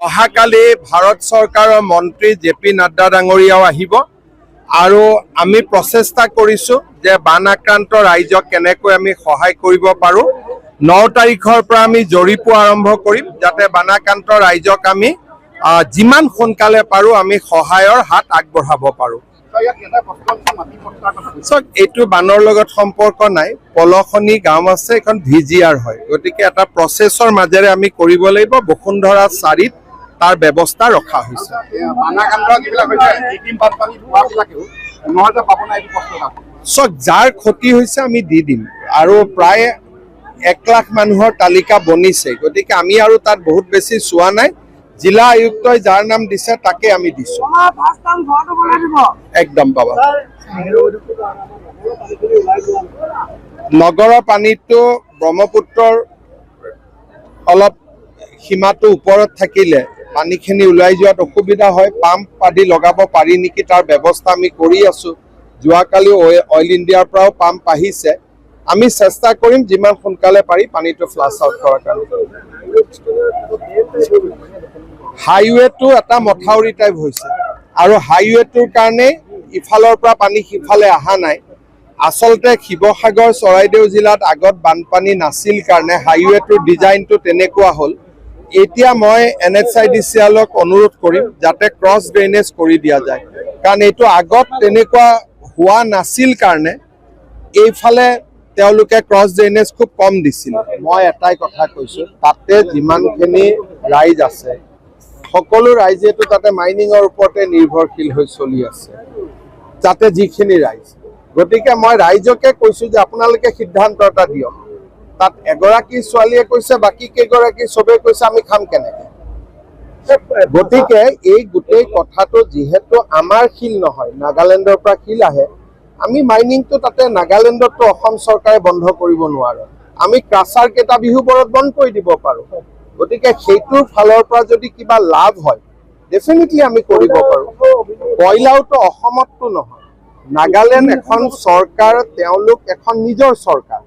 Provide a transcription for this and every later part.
অহাকালি ভাৰত চৰকাৰৰ মন্ত্ৰী জে.পি. নাড্ডা ডাঙৰীয়াও আহিব আৰু আমি প্ৰচেষ্টা কৰিছোঁ যে বান আক্ৰান্ত ৰাইজক কেনেকৈ আমি সহায় কৰিব পাৰোঁ। 9 তাৰিখৰ পৰা আমি জৰীপো আৰম্ভ কৰিম যাতে বানাক্ৰান্ত ৰাইজক আমি যিমান সোনকালে পাৰোঁ আমি সহায়ৰ হাত আগবঢ়াব পাৰোঁ। এইটো বানৰ লগত সম্পৰ্ক নাই। পলখনি গাঁও আছে, এখন VGR হয়, গতিকে এটা প্ৰচেছৰ মাজেৰে আমি কৰিব লাগিব। বসুন্ধৰা 4ত তাৰ ব্যৱস্থা ৰখা হৈছে। যাৰ ক্ষতি হৈছে আমি দি দিম আৰু প্ৰায় 1 লাখ মানুহৰ তালিকা বনিছে, গতিকে আমি আৰু তাত বহুত বেছি চোৱা নাই। জিলা আয়ুক্তই যাৰ নাম দিছে তাকে আমি দিছো। একদম পাবা। নগৰৰ পানীটো ব্ৰহ্মপুত্ৰৰ অলপ সীমাটো ওপৰত থাকিলে পানীখিনি ওলাই যোৱাত অসুবিধা হয়। পাম্প আদি লগাব পাৰি নেকি তাৰ ব্যৱস্থা আমি কৰি আছো। যোৱাকালি অইল ইণ্ডিয়াৰ পৰাও পাম্প আহিছে। আমি চেষ্টা কৰিম যিমান সোনকালে পাৰি পানীটো ফ্লাছ আউট কৰাৰ কাৰণে। হাইৱেটো এটা মথাউৰি টাইপ হৈছে আৰু হাইৱেটোৰ কাৰণে ইফালৰ পৰা পানী সিফালে অহা নাই। আচলতে শিৱসাগৰ চৰাইদেউ জিলাত আগত বানপানী নাছিল কাৰণে হাইৱেটোৰ ডিজাইনটো তেনেকুৱা হ'ল। এতিয়া মই NHIDCLক অনুৰোধ কৰিম যাতে ক্ৰছ ড্ৰেইনেজ কৰি দিয়া যায়, কাৰণ এইটো আগত তেনেকুৱা হোৱা নাছিল কাৰণে এইফালে তেওঁলোকে ক্ৰছ ড্ৰেইনেজ খুব কম দিছিল। মই এটাই কথা কৈছোঁ, তাতে যিমানখিনি ৰাইজ আছে সকলো ৰাইজেতো তাতে মাইনিঙৰ ওপৰতে নিৰ্ভৰশীল হৈ চলি আছে, যাতে যিখিনি ৰাইজ। গতিকে মই ৰাইজকে কৈছোঁ যে আপোনালোকে সিদ্ধান্ত এটা দিয়ক। তাত এগৰাকী ছোৱালীয়ে কৈছে, বাকী কেইগৰাকী চবে কৈছে আমি খাম কেনেকে। গতিকে এই গোটেই কথাটো যিহেতু আমাৰ শিল নহয়, নাগালেণ্ডৰ পৰা শিল আহে। আমি মাইনিংটো তাতে নাগালেণ্ডতো অসম চৰকাৰে বন্ধ কৰিব নোৱাৰে। আমি ক্ৰাছাৰ কেইটা বিহুবোৰত বন্ধ কৰি দিব পাৰোঁ। গতিকে সেইটোৰ ফালৰ পৰা যদি কিবা লাভ হয় ডেফিনেটলি আমি কৰিব পাৰোঁ। কয়লাওতো অসমততো নহয়, নাগালেণ্ড এখন চৰকাৰ, তেওঁলোক এখন নিজৰ চৰকাৰ।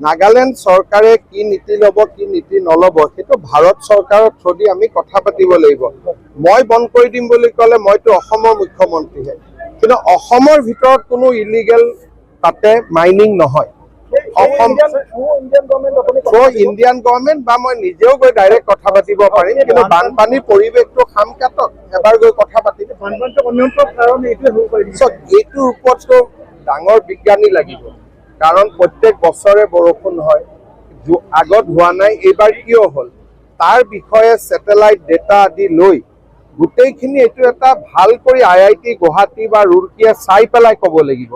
নাগালেণ্ড চৰকাৰে কি নীতি ল'ব কি নীতি নল'ব সেইটো ভাৰত চৰকাৰৰ থ্ৰুদি আমি কথা পাতিব লাগিব। মই বন্ধ কৰি দিম বুলি ক'লে মইতো অসমৰ মুখ্যমন্ত্ৰীহে, কিন্তু অসমৰ ভিতৰত কোনো ইলিগেল তাতে মাইনিং নহয়। অসম ইণ্ডিয়ান গভৰ্ণমেণ্ট বা মই নিজেও গৈ ডাইৰেক্ট কথা পাতিব পাৰিম, কিন্তু বানপানীৰ পৰিৱেশটো খাম কাটক, এবাৰ গৈ কথা পাতিম। এইটোৰ ওপৰততো ডাঙৰ বিজ্ঞানী লাগিব, কাৰণ প্ৰত্যেক বছৰে বৰষুণ হয়, আগত হোৱা নাই, এইবাৰ কিয় হ'ল তাৰ বিষয়ে ছেটেলাইট ডেটা আদি লৈ গোটেইখিনি এইটো এটা ভাল কৰি IIT গুৱাহাটী বা ৰুৰকিয়ে চাই পেলাই ক'ব লাগিব।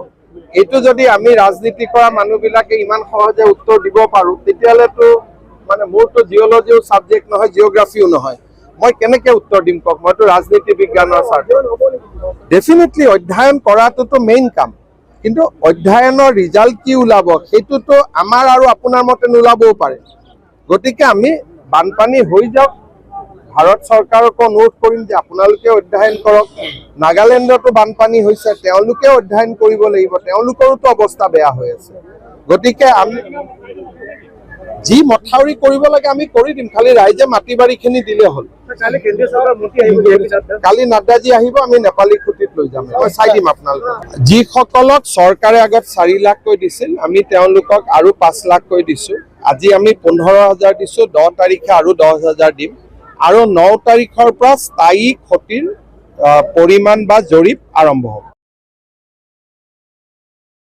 এইটো যদি আমি ৰাজনীতি কৰা মানুহবিলাকে ইমান সহজে উত্তৰ দিব পাৰোঁ, তেতিয়াহ'লেতো মানে মোৰতো জিঅ'লজিও ছাবজেক্ট নহয়, জিঅ'গ্ৰাফিও নহয়, মই কেনেকে উত্তৰ দিম কওক। মইতো ৰাজনীতি বিজ্ঞানৰ ছাত্ৰী। ডেফিনেটলি অধ্যয়ন কৰাটোতো মেইন কাম, কিন্তু অধ্যয়নৰ ৰিজাল্ট কি ওলাব সেইটোতো আমাৰ আৰু আপোনাৰ মতে নোলাবও পাৰে। গতিকে আমি বানপানী হৈ যাওক, ভাৰত চৰকাৰকো অনুৰোধ কৰিম যে আপোনালোকে অধ্যয়ন কৰক। নাগালেণ্ডতো বানপানী হৈছে, তেওঁলোকে অধ্যয়ন কৰিব লাগিব, তেওঁলোকৰোতো অৱস্থা বেয়া হৈ আছে। গতিকে আমি যি মথাউৰি কৰিব লাগে আমি কৰি দিম, খালি ৰাইজে মাটি বাৰীখিনি দিলে হ'ল। কালি নাড্ডাজী আহিব, আমি নেপালী খুঁটিত লৈ যাম, মই চাই দিম আপোনালোকক। যিসকলক চৰকাৰে আগত 4 লাখকৈ দিছিল আমি তেওঁলোকক আৰু 5 লাখকৈ দিছোঁ। আজি আমি 15,000 দিছোঁ, 10 তাৰিখে আৰু 10,000 দিম আৰু 9 তাৰিখৰ পৰা স্থায়ী ক্ষতিৰ পৰিমাণ বা জৰীপ আৰম্ভ হ'ব।